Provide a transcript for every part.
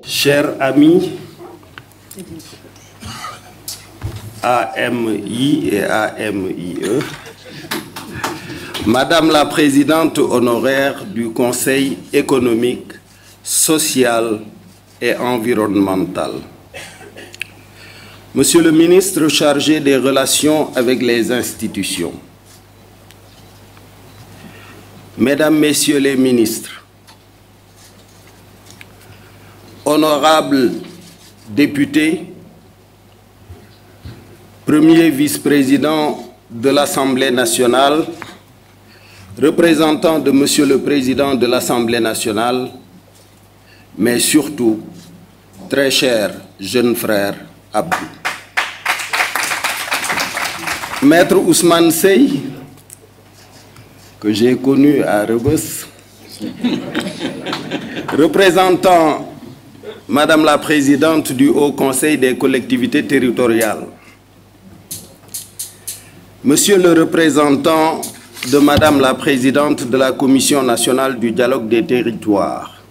Chers amis, AMI et AMIE, Madame la Présidente honoraire du Conseil économique, social et environnemental, Monsieur le ministre chargé des relations avec les institutions, Mesdames, Messieurs les ministres, honorables députés, premier vice-président de l'Assemblée nationale, représentant de Monsieur le Président de l'Assemblée nationale, mais surtout, très cher jeune frère Abdou. Maître Ousmane Sey, que j'ai connu à Rebeuss, représentant Madame la Présidente du Haut Conseil des collectivités territoriales, Monsieur le représentant de Madame la Présidente de la Commission nationale du dialogue des territoires,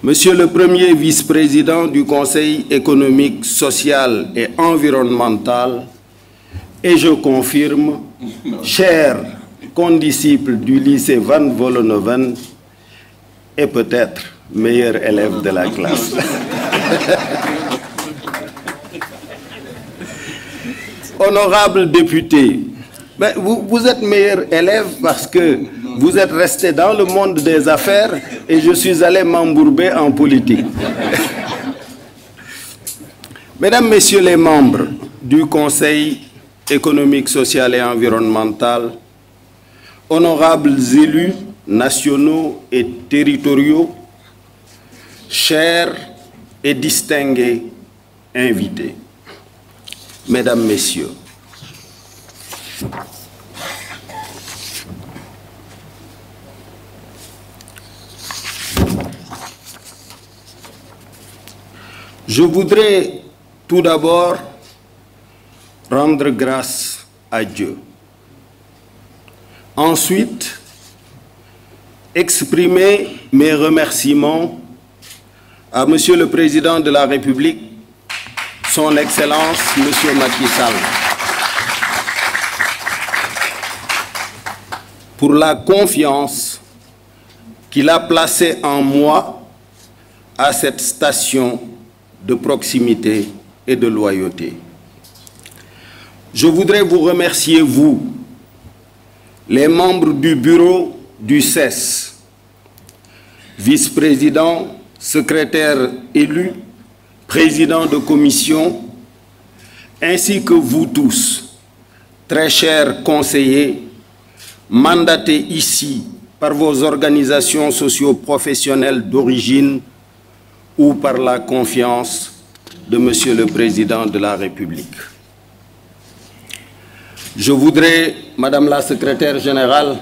Monsieur le premier vice-président du Conseil économique, social et environnemental, et je confirme, cher condisciple du lycée Van Vollenhoven et peut-être meilleur élève de la classe. Honorable député, ben vous êtes meilleur élève parce que vous êtes resté dans le monde des affaires et je suis allé m'embourber en politique. Mesdames, Messieurs les membres du Conseil économique, social et environnemental, honorables élus nationaux et territoriaux, chers et distingués invités, Mesdames, Messieurs, je voudrais tout d'abord rendre grâce à Dieu. Ensuite, exprimer mes remerciements à Monsieur le Président de la République, Son Excellence, Monsieur Macky Sall, pour la confiance qu'il a placée en moi à cette station de proximité et de loyauté. Je voudrais vous remercier, vous, les membres du bureau du CES, vice-président, secrétaire élu, président de commission, ainsi que vous tous, très chers conseillers, mandatés ici par vos organisations socio-professionnelles d'origine ou par la confiance de Monsieur le Président de la République. Je voudrais, Madame la Secrétaire générale,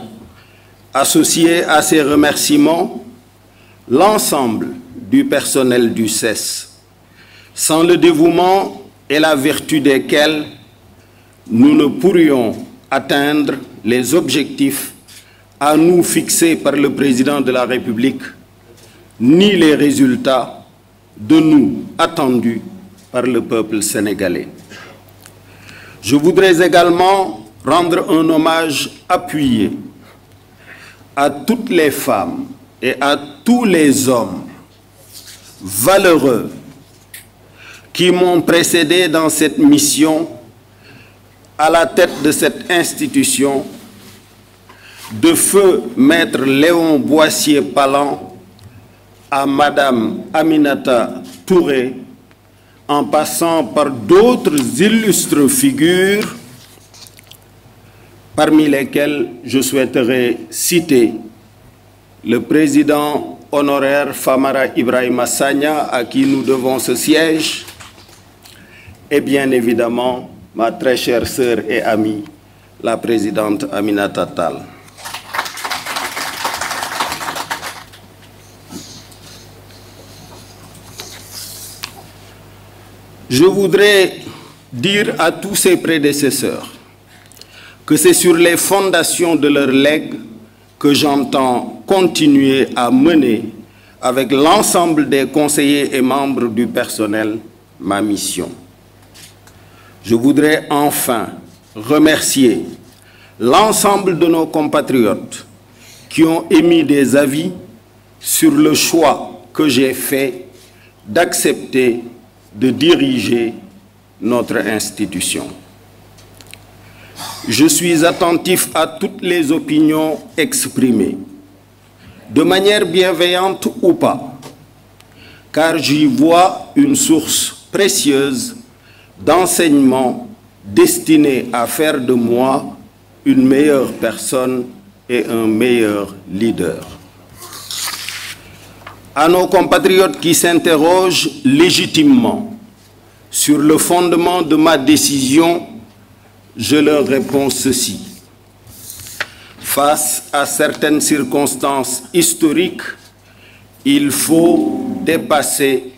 associer à ces remerciements l'ensemble du personnel du CES, sans le dévouement et la vertu desquels nous ne pourrions atteindre les objectifs à nous fixés par le Président de la République, ni les résultats de nous attendus par le peuple sénégalais. Je voudrais également rendre un hommage appuyé à toutes les femmes et à tous les hommes valeureux qui m'ont précédé dans cette mission à la tête de cette institution, de feu Maître Léon Boissier-Palan à Madame Aminata Touré, en passant par d'autres illustres figures, parmi lesquelles je souhaiterais citer le président honoraire Famara Ibrahima Sagna, à qui nous devons ce siège, et bien évidemment ma très chère sœur et amie, la présidente Aminata Tall. Je voudrais dire à tous ses prédécesseurs que c'est sur les fondations de leur legs que j'entends continuer à mener avec l'ensemble des conseillers et membres du personnel, ma mission. Je voudrais enfin remercier l'ensemble de nos compatriotes qui ont émis des avis sur le choix que j'ai fait d'accepter de diriger notre institution. Je suis attentif à toutes les opinions exprimées, de manière bienveillante ou pas, car j'y vois une source précieuse d'enseignements destinés à faire de moi une meilleure personne et un meilleur leader. À nos compatriotes qui s'interrogent légitimement sur le fondement de ma décision, je leur réponds ceci. Face à certaines circonstances historiques, il faut dépasser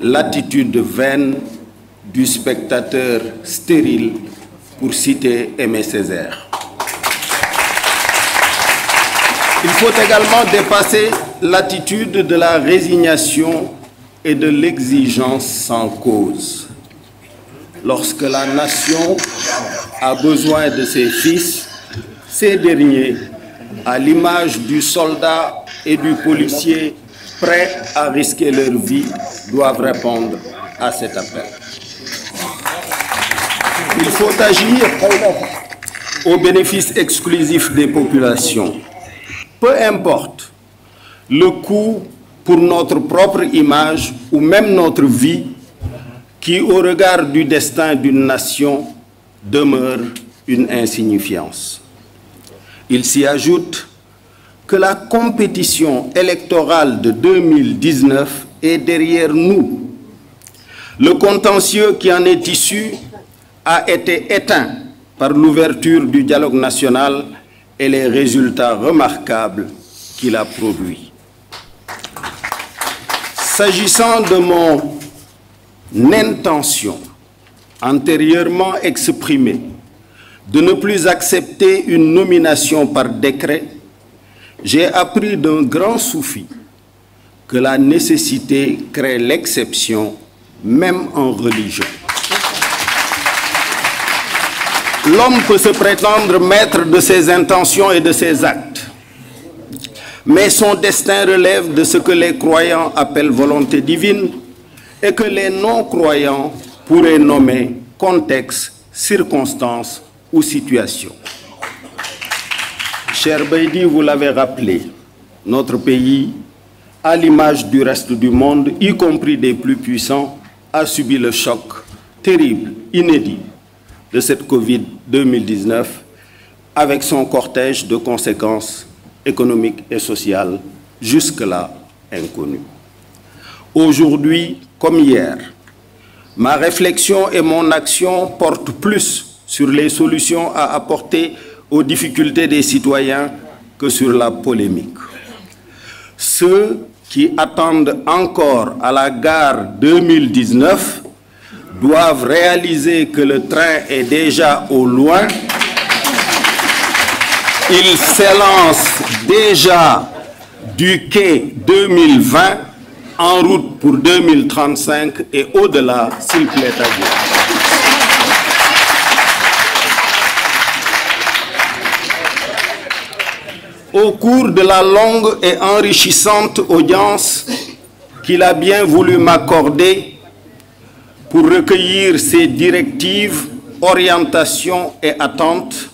l'attitude vaine du spectateur stérile, pour citer Aimé Césaire. Il faut également dépasser l'attitude de la résignation et de l'exigence sans cause. Lorsque la nation a besoin de ses fils, ces derniers, à l'image du soldat et du policier prêts à risquer leur vie, doivent répondre à cet appel. Il faut agir au bénéfice exclusif des populations. Peu importe le coût pour notre propre image ou même notre vie, qui, au regard du destin d'une nation, demeure une insignifiance. Il s'y ajoute que la compétition électorale de 2019 est derrière nous. Le contentieux qui en est issu a été éteint par l'ouverture du dialogue national et les résultats remarquables qu'il a produits. S'agissant de mon intention antérieurement exprimée de ne plus accepter une nomination par décret, j'ai appris d'un grand soufi que la nécessité crée l'exception, même en religion. L'homme peut se prétendre maître de ses intentions et de ses actes, mais son destin relève de ce que les croyants appellent volonté divine et que les non-croyants pourraient nommer contexte, circonstance ou situation. Cher Baïdi, vous l'avez rappelé, notre pays, à l'image du reste du monde, y compris des plus puissants, a subi le choc terrible, inédit, de cette Covid 2019 avec son cortège de conséquences économiques et sociales jusque-là inconnues. Aujourd'hui, comme hier, ma réflexion et mon action portent plus sur les solutions à apporter aux difficultés des citoyens que sur la polémique. Ceux qui attendent encore à la gare 2019 doivent réaliser que le train est déjà au loin. Il s'élance déjà du quai 2020 en route pour 2035 et au-delà, s'il plaît à Dieu. Au cours de la longue et enrichissante audience qu'il a bien voulu m'accorder pour recueillir ses directives, orientations et attentes,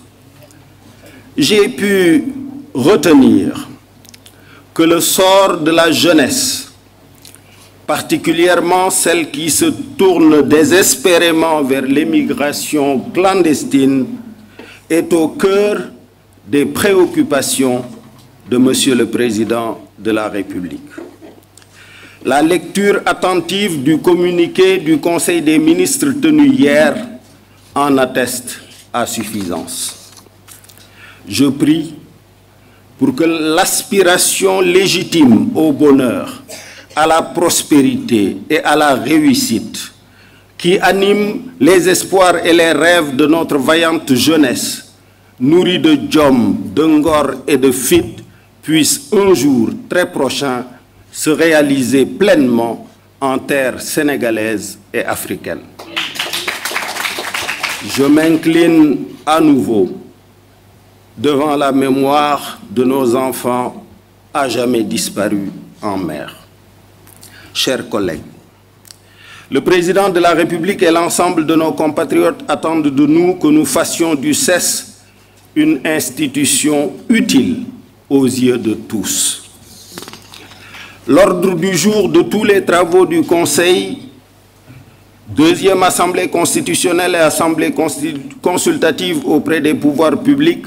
j'ai pu retenir que le sort de la jeunesse, particulièrement celle qui se tourne désespérément vers l'émigration clandestine, est au cœur des préoccupations de Monsieur le Président de la République. La lecture attentive du communiqué du Conseil des ministres tenu hier en atteste à suffisance. Je prie pour que l'aspiration légitime au bonheur, à la prospérité et à la réussite qui anime les espoirs et les rêves de notre vaillante jeunesse, nourrie de djom, de ngor et de fit, puisse un jour très prochain se réaliser pleinement en terre sénégalaise et africaine. Je m'incline à nouveau devant la mémoire de nos enfants à jamais disparus en mer. Chers collègues, le président de la République et l'ensemble de nos compatriotes attendent de nous que nous fassions du CES une institution utile aux yeux de tous. L'ordre du jour de tous les travaux du Conseil, deuxième Assemblée constitutionnelle et Assemblée consultative auprès des pouvoirs publics,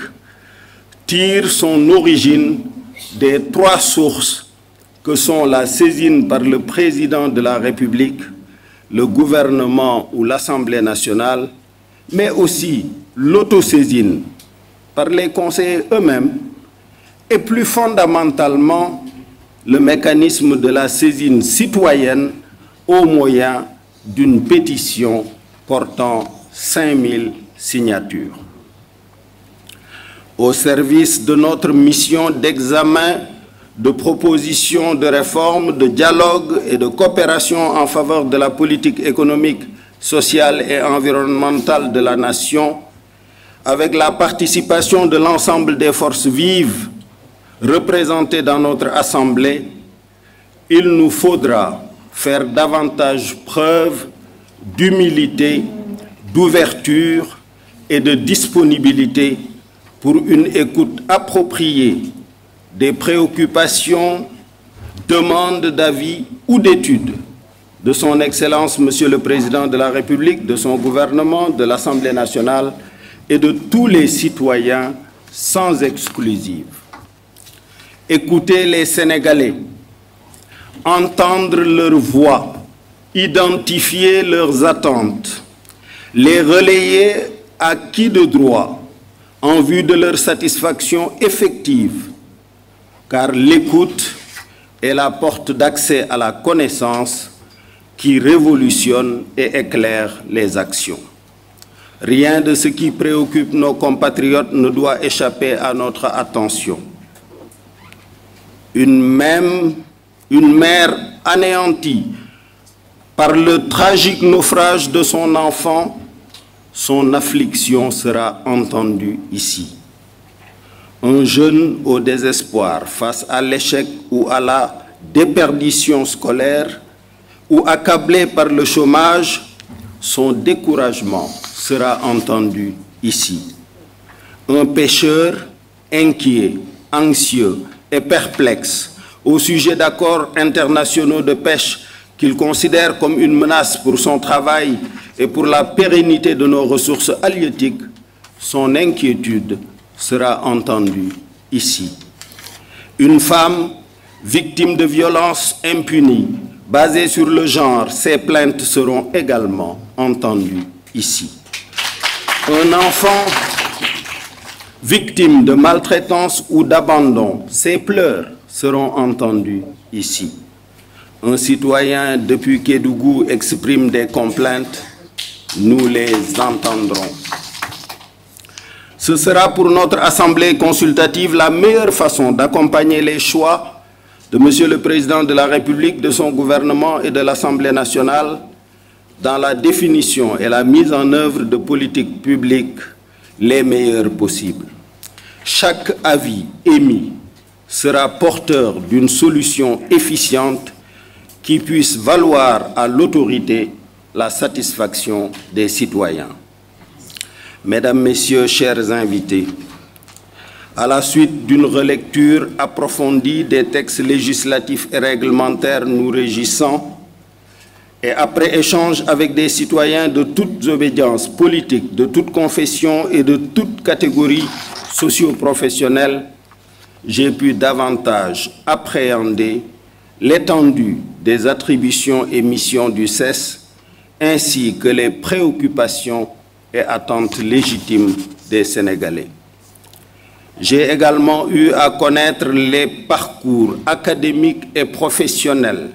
tire son origine des trois sources que sont la saisine par le président de la République, le gouvernement ou l'Assemblée nationale, mais aussi l'autosaisine par les conseillers eux-mêmes et plus fondamentalement le mécanisme de la saisine citoyenne au moyen d'une pétition portant 5000 signatures. Au service de notre mission d'examen, de propositions de réforme, de dialogue et de coopération en faveur de la politique économique, sociale et environnementale de la nation, avec la participation de l'ensemble des forces vives représentées dans notre Assemblée, il nous faudra faire davantage preuve d'humilité, d'ouverture et de disponibilité pour une écoute appropriée des préoccupations, demandes d'avis ou d'études de son Excellence, Monsieur le Président de la République, de son gouvernement, de l'Assemblée nationale et de tous les citoyens sans exclusive. Écouter les Sénégalais, entendre leur voix, identifier leurs attentes, les relayer à qui de droit en vue de leur satisfaction effective, car l'écoute est la porte d'accès à la connaissance qui révolutionne et éclaire les actions. Rien de ce qui préoccupe nos compatriotes ne doit échapper à notre attention. Une mère anéantie par le tragique naufrage de son enfant, son affliction sera entendue ici. Un jeune au désespoir face à l'échec ou à la déperdition scolaire ou accablé par le chômage, son découragement sera entendu ici. Un pêcheur inquiet, anxieux et perplexe au sujet d'accords internationaux de pêche qu'il considère comme une menace pour son travail et pour la pérennité de nos ressources halieutiques, son inquiétude sera entendue ici. Une femme victime de violences impunies basées sur le genre, ses plaintes seront également entendues ici. Un enfant victime de maltraitance ou d'abandon, ses pleurs seront entendus ici. Un citoyen depuis Kédougou exprime des complaintes, nous les entendrons. Ce sera pour notre Assemblée consultative la meilleure façon d'accompagner les choix de Monsieur le Président de la République, de son gouvernement et de l'Assemblée nationale dans la définition et la mise en œuvre de politiques publiques les meilleures possibles. Chaque avis émis sera porteur d'une solution efficiente qui puisse valoir à l'autorité la satisfaction des citoyens. Mesdames, Messieurs, chers invités, à la suite d'une relecture approfondie des textes législatifs et réglementaires nous régissant, et après échange avec des citoyens de toutes obédiences politiques, de toute confession et de toute catégorie socio-professionnelle, j'ai pu davantage appréhender l'étendue des attributions et missions du CES, ainsi que les préoccupations et attentes légitimes des Sénégalais. J'ai également eu à connaître les parcours académiques et professionnels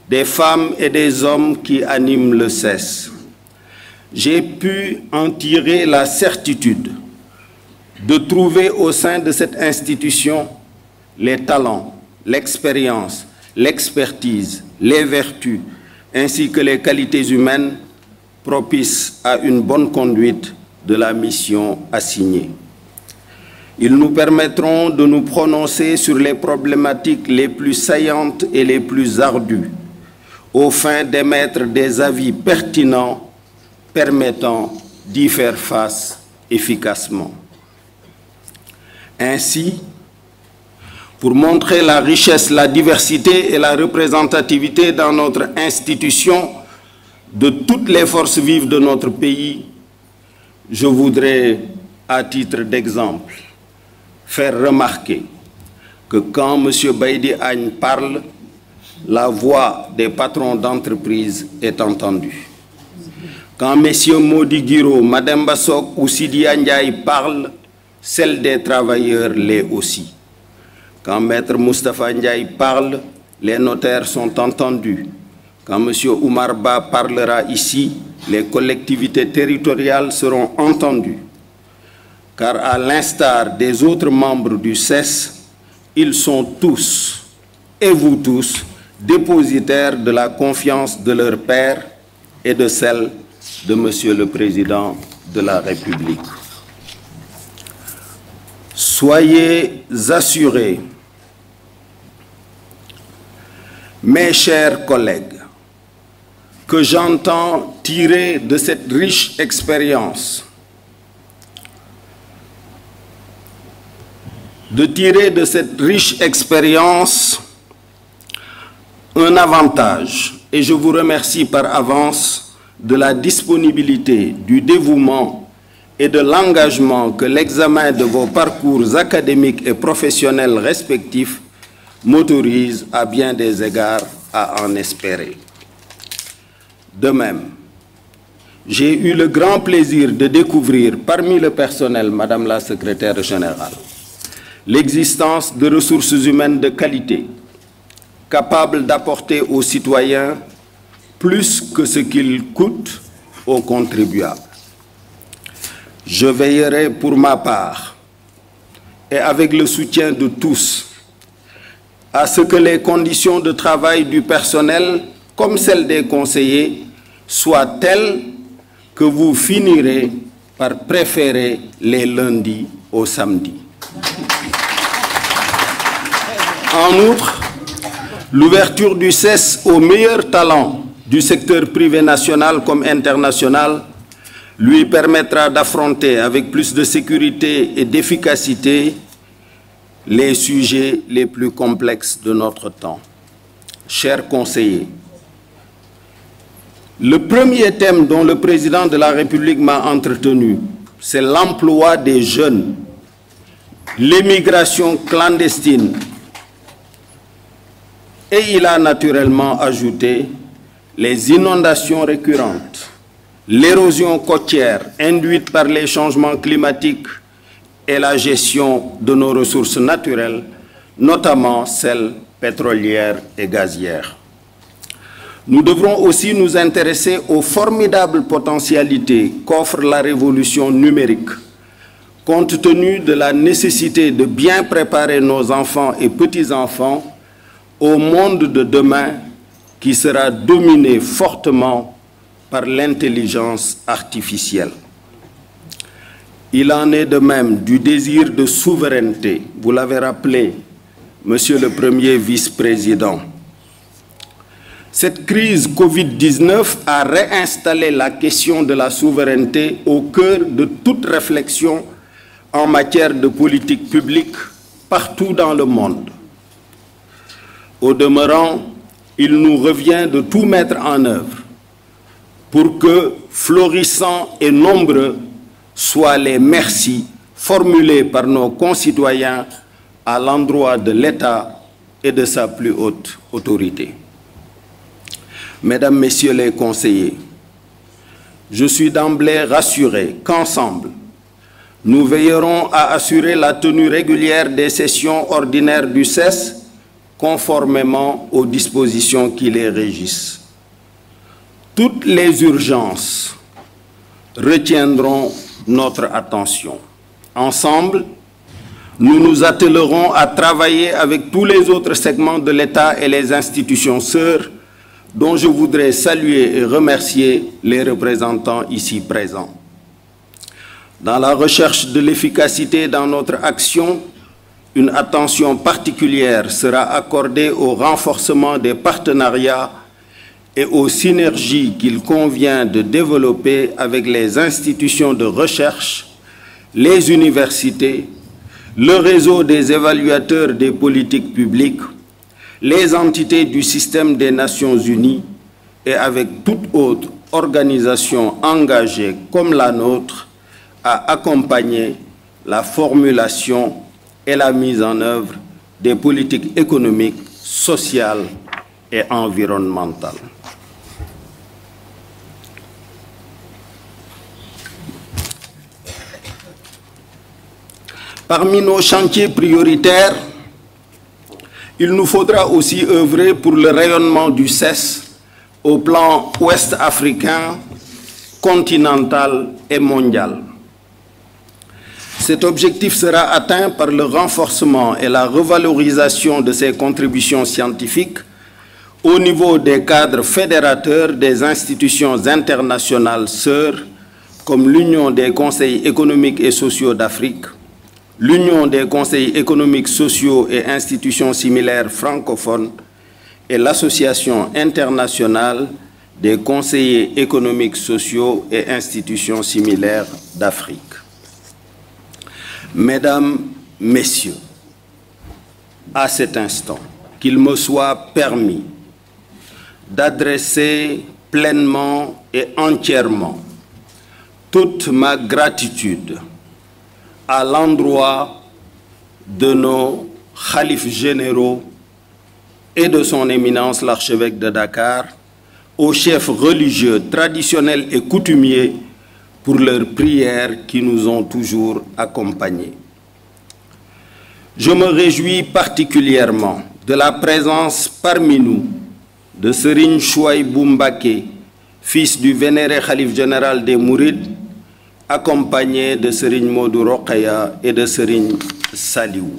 des femmes et des hommes qui animent le CES. J'ai pu en tirer la certitude de trouver au sein de cette institution les talents, l'expérience, l'expertise, les vertus, ainsi que les qualités humaines propices à une bonne conduite de la mission assignée. Ils nous permettront de nous prononcer sur les problématiques les plus saillantes et les plus ardues, au fin d'émettre des avis pertinents permettant d'y faire face efficacement. Ainsi, pour montrer la richesse, la diversité et la représentativité dans notre institution de toutes les forces vives de notre pays, je voudrais, à titre d'exemple, faire remarquer que quand M. Baïdy Agne parle, la voix des patrons d'entreprise est entendue. Quand M. Modi Guiro, Mme Bassok ou Sidia Ndiaye parlent, celle des travailleurs l'est aussi. Quand Maître Moustapha Ndiaye parle, les notaires sont entendus. Quand M. Oumar Ba parlera ici, les collectivités territoriales seront entendues. Car à l'instar des autres membres du CES, ils sont tous, et vous tous, dépositaires de la confiance de leur père et de celle de Monsieur le Président de la République. Soyez assurés, mes chers collègues, que j'entends tirer de cette riche expérience, un avantage, et je vous remercie par avance de la disponibilité, du dévouement et de l'engagement que l'examen de vos parcours académiques et professionnels respectifs m'autorise à bien des égards à en espérer. De même, j'ai eu le grand plaisir de découvrir parmi le personnel, Madame la Secrétaire générale, l'existence de ressources humaines de qualité, capables d'apporter aux citoyens plus que ce qu'ils coûtent aux contribuables. Je veillerai pour ma part, et avec le soutien de tous, à ce que les conditions de travail du personnel, comme celles des conseillers, soient telles que vous finirez par préférer les lundis aux samedis. En outre, l'ouverture du CES aux meilleurs talents du secteur privé national comme international lui permettra d'affronter avec plus de sécurité et d'efficacité les sujets les plus complexes de notre temps. Chers conseillers, le premier thème dont le président de la République m'a entretenu, c'est l'emploi des jeunes, l'émigration clandestine. Et il a naturellement ajouté les inondations récurrentes, l'érosion côtière induite par les changements climatiques et la gestion de nos ressources naturelles, notamment celles pétrolières et gazières. Nous devrons aussi nous intéresser aux formidables potentialités qu'offre la révolution numérique, compte tenu de la nécessité de bien préparer nos enfants et petits-enfants au monde de demain qui sera dominé fortement par l'intelligence artificielle. Il en est de même du désir de souveraineté, vous l'avez rappelé, Monsieur le Premier vice-président. Cette crise Covid-19 a réinstallé la question de la souveraineté au cœur de toute réflexion en matière de politique publique partout dans le monde. Au demeurant, il nous revient de tout mettre en œuvre pour que, florissants et nombreux, soient les merci formulés par nos concitoyens à l'endroit de l'État et de sa plus haute autorité. Mesdames, Messieurs les conseillers, je suis d'emblée rassuré qu'ensemble, nous veillerons à assurer la tenue régulière des sessions ordinaires du CES conformément aux dispositions qui les régissent. Toutes les urgences retiendront notre attention. Ensemble, nous nous attellerons à travailler avec tous les autres segments de l'État et les institutions sœurs, dont je voudrais saluer et remercier les représentants ici présents. Dans la recherche de l'efficacité dans notre action, une attention particulière sera accordée au renforcement des partenariats et aux synergies qu'il convient de développer avec les institutions de recherche, les universités, le réseau des évaluateurs des politiques publiques, les entités du système des Nations Unies et avec toute autre organisation engagée comme la nôtre à accompagner la formulation et la mise en œuvre des politiques économiques, sociales et environnementales. Parmi nos chantiers prioritaires, il nous faudra aussi œuvrer pour le rayonnement du CES au plan ouest-africain, continental et mondial. Cet objectif sera atteint par le renforcement et la revalorisation de ses contributions scientifiques au niveau des cadres fédérateurs des institutions internationales sœurs comme l'Union des conseils économiques et sociaux d'Afrique, l'Union des conseils économiques, sociaux et institutions similaires francophones et l'Association internationale des conseillers économiques, sociaux et institutions similaires d'Afrique. Mesdames, Messieurs, à cet instant, qu'il me soit permis d'adresser pleinement et entièrement toute ma gratitude à l'endroit de nos khalifes généraux et de son éminence l'archevêque de Dakar, aux chefs religieux traditionnels et coutumiers pour leurs prières qui nous ont toujours accompagnés. Je me réjouis particulièrement de la présence parmi nous de Serigne Chouaïbou Mbacké, fils du vénéré khalife général des Mourides, accompagné de Serigne Modou Rokhaya et de Serigne Saliou.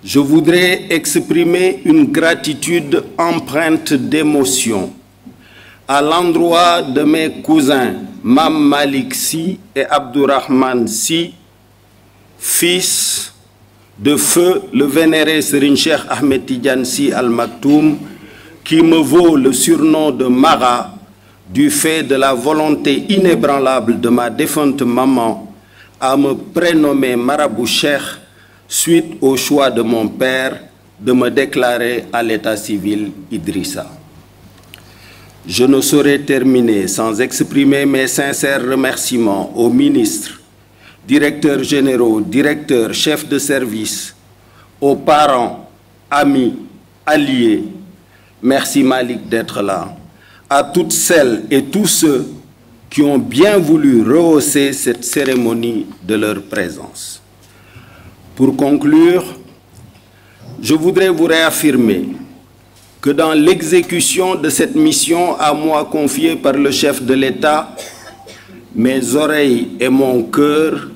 Je voudrais exprimer une gratitude empreinte d'émotion à l'endroit de mes cousins Mam Malik Sy et Abdourahmane Sy, fils de feu le vénéré Serigne Cheikh Ahmed Tidiane Sy Al Maktoum, qui me vaut le surnom de Mara du fait de la volonté inébranlable de ma défunte maman à me prénommer Marabout Cheikh suite au choix de mon père de me déclarer à l'état civil Idrissa. Je ne saurais terminer sans exprimer mes sincères remerciements aux ministres, directeurs généraux, directeurs, chefs de service, aux parents, amis, alliés. Merci Malik d'être là. À toutes celles et tous ceux qui ont bien voulu rehausser cette cérémonie de leur présence. Pour conclure, je voudrais vous réaffirmer que dans l'exécution de cette mission à moi confiée par le chef de l'État, mes oreilles et mon cœur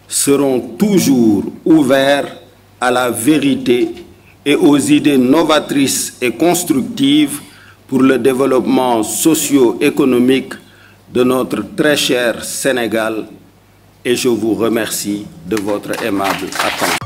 seront toujours ouverts à la vérité et aux idées novatrices et constructives pour le développement socio-économique de notre très cher Sénégal, et je vous remercie de votre aimable attention.